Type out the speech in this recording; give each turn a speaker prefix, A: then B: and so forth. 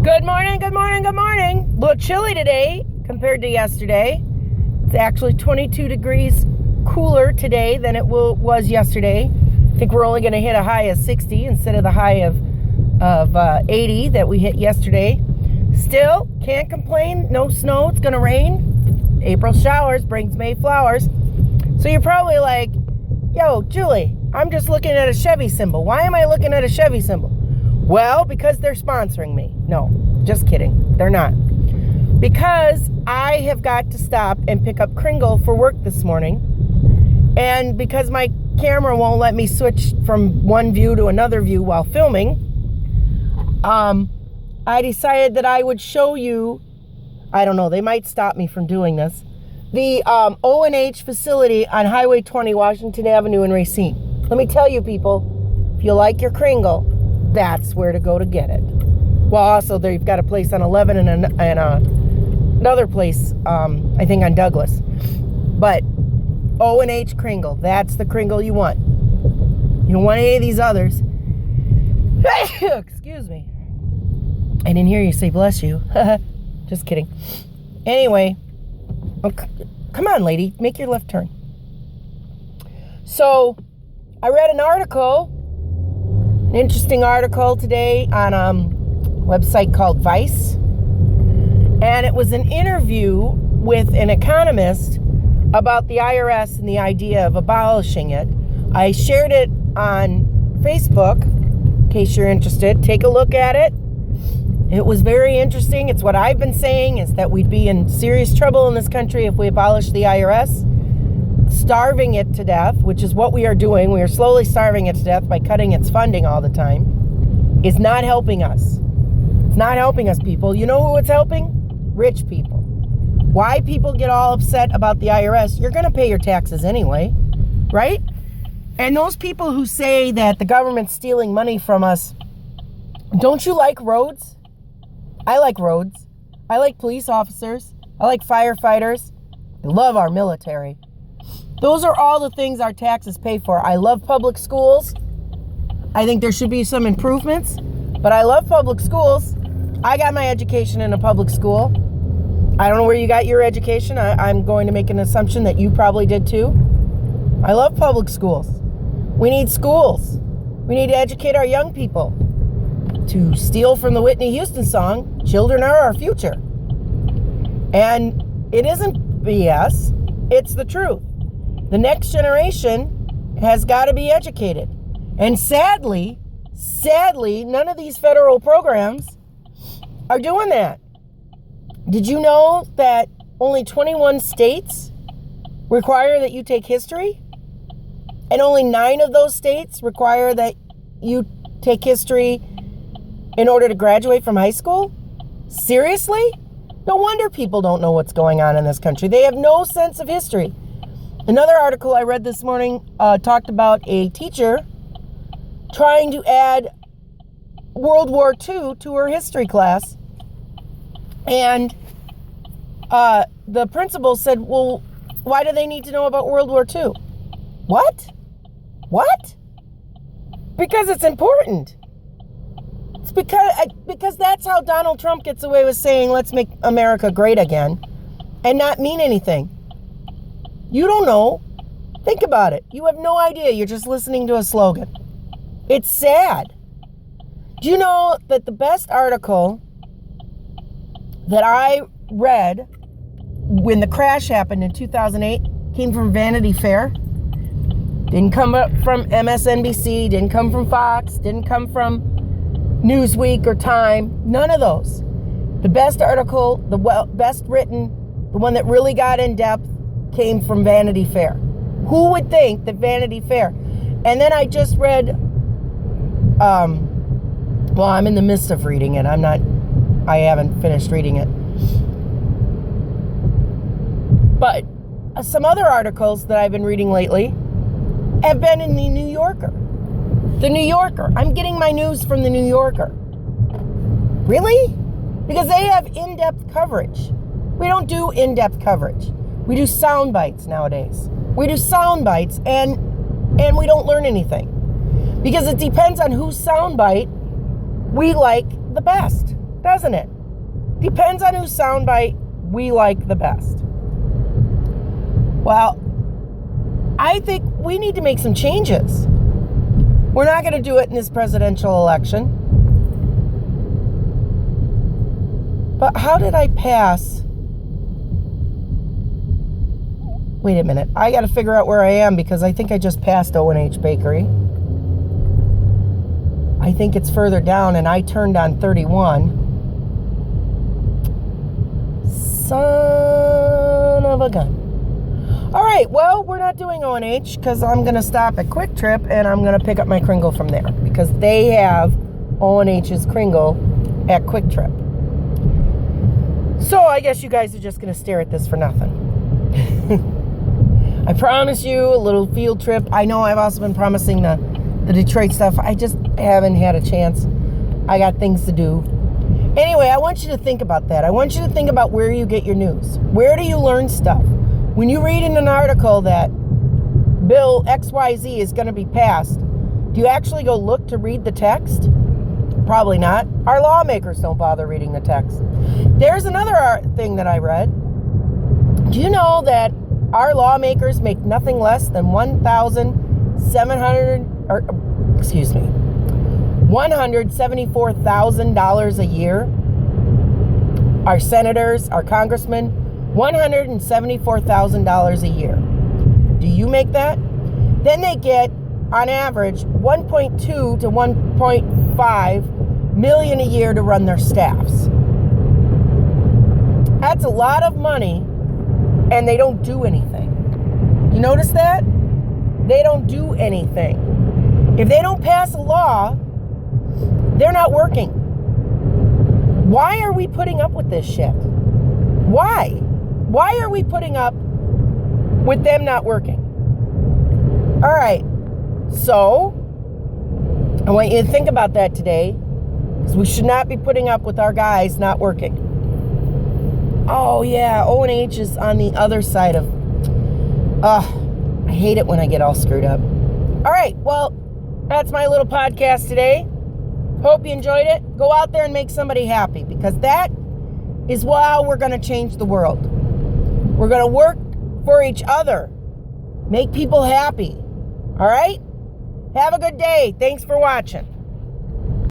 A: Good morning, good morning, good morning. A little chilly today compared to yesterday. It's actually 22 degrees cooler today than it was yesterday. I think we're only going to hit a high of 60 instead of the high of 80 that we hit yesterday. Still, can't complain. No snow. It's going to rain. April showers brings May flowers. So you're probably like, yo, Julie, I'm just looking at a Chevy symbol. Why am I looking at a Chevy symbol? Well, because they're sponsoring me. No, just kidding. They're not. Because I have got to stop and pick up Kringle for work this morning. And because my camera won't let me switch from one view to another view while filming, I decided that I would show you, I don't know, they might stop me from doing this, the O&H facility on Highway 20, Washington Avenue in Racine. Let me tell you, people, if you like your Kringle, that's where to go to get it. Well, also, they've got a place on 11 and another place, I think, on Douglas. But O&H Kringle, that's the Kringle you want. You don't want any of these others. Excuse me. I didn't hear you say bless you. Just kidding. Anyway, come on, lady, make your left turn. So, I read an article, an interesting article today on a website called Vice. And it was an interview with an economist about the IRS and the idea of abolishing it. I shared it on Facebook, in case you're interested. Take a look at it. It was very interesting. It's what I've been saying, is that we'd be in serious trouble in this country if we abolish the IRS. Starving it to death, which is what we are doing. We are slowly starving it to death by cutting its funding all the time, is not helping us. It's not helping us, people. You know who it's helping? Rich people. Why people get all upset about the IRS? You're going to pay your taxes anyway, right? And those people who say that the government's stealing money from us, don't you like roads? I like roads. I like police officers. I like firefighters. I love our military. Those are all the things our taxes pay for. I love public schools. I think there should be some improvements, but I love public schools. I got my education in a public school. I don't know where you got your education. I'm going to make an assumption that you probably did too. I love public schools. We need schools. We need to educate our young people. To steal from the Whitney Houston song, children are our future. And it isn't BS, it's the truth. The next generation has got to be educated. And sadly, none of these federal programs are doing that. Did you know that only 21 states require that you take history? And only 9 of those states require that you take history in order to graduate from high school? Seriously? No wonder people don't know what's going on in this country. They have no sense of history. Another article I read this morning talked about a teacher trying to add World War II to her history class. And the principal said, well, why do they need to know about World War II? What? Because it's important. It's because that's how Donald Trump gets away with saying, let's make America great again, and not mean anything. You don't know. Think about it. You have no idea. You're just listening to a slogan. It's sad. Do you know that the best article that I read when the crash happened in 2008 came from Vanity Fair? Didn't come up from MSNBC, didn't come from Fox, didn't come from Newsweek or Time, none of those. The best article, the best written, the one that really got in depth came from Vanity Fair. Who would think that Vanity Fair? And then I just read, well, I'm in the midst of reading it. I haven't finished reading it. But some other articles that I've been reading lately have been in the New Yorker. The New Yorker. I'm getting my news from the New Yorker. Really? Because they have in-depth coverage. We don't do in-depth coverage. We do sound bites nowadays. We do sound bites and we don't learn anything. Because it depends on whose sound bite we like the best. doesn't it? Depends on whose soundbite we like the best. Well, I think we need to make some changes. We're not going to do it in this presidential election. But how did I pass? Wait a minute. I got to figure out where I am because I think I just passed O&H Bakery. I think it's further down and I turned on 31. Son of a gun. All right, well, we're not doing O&H because I'm going to stop at Quick Trip and I'm going to pick up my Kringle from there because they have O&H's Kringle at Quick Trip. So I guess you guys are just going to stare at this for nothing. I promise you a little field trip. I know I've also been promising the Detroit stuff. I just haven't had a chance. I got things to do. Anyway, I want you to think about that. I want you to think about where you get your news. Where do you learn stuff? When you read in an article that Bill XYZ is going to be passed, do you actually go look to read the text? Probably not. Our lawmakers don't bother reading the text. There's another thing that I read. Do you know that our lawmakers make nothing less than $174,000 a year? Our senators, our congressmen, $174,000 a year. Do you make that? Then they get, on average, 1.2 to 1.5 million a year to run their staffs. That's a lot of money, and they don't do anything. You notice that? They don't do anything. If they don't pass a law, they're not working. Why are we putting up with this shit? Why? Why are we putting up with them not working? All right. So, I want you to think about that today, because we should not be putting up with our guys not working. Oh, yeah, O&H is on the other side of... I hate it when I get all screwed up. All right, well, that's my little podcast today. Hope you enjoyed it. Go out there and make somebody happy, because that is how we're going to change the world. We're going to work for each other. Make people happy. All right? Have a good day. Thanks for watching.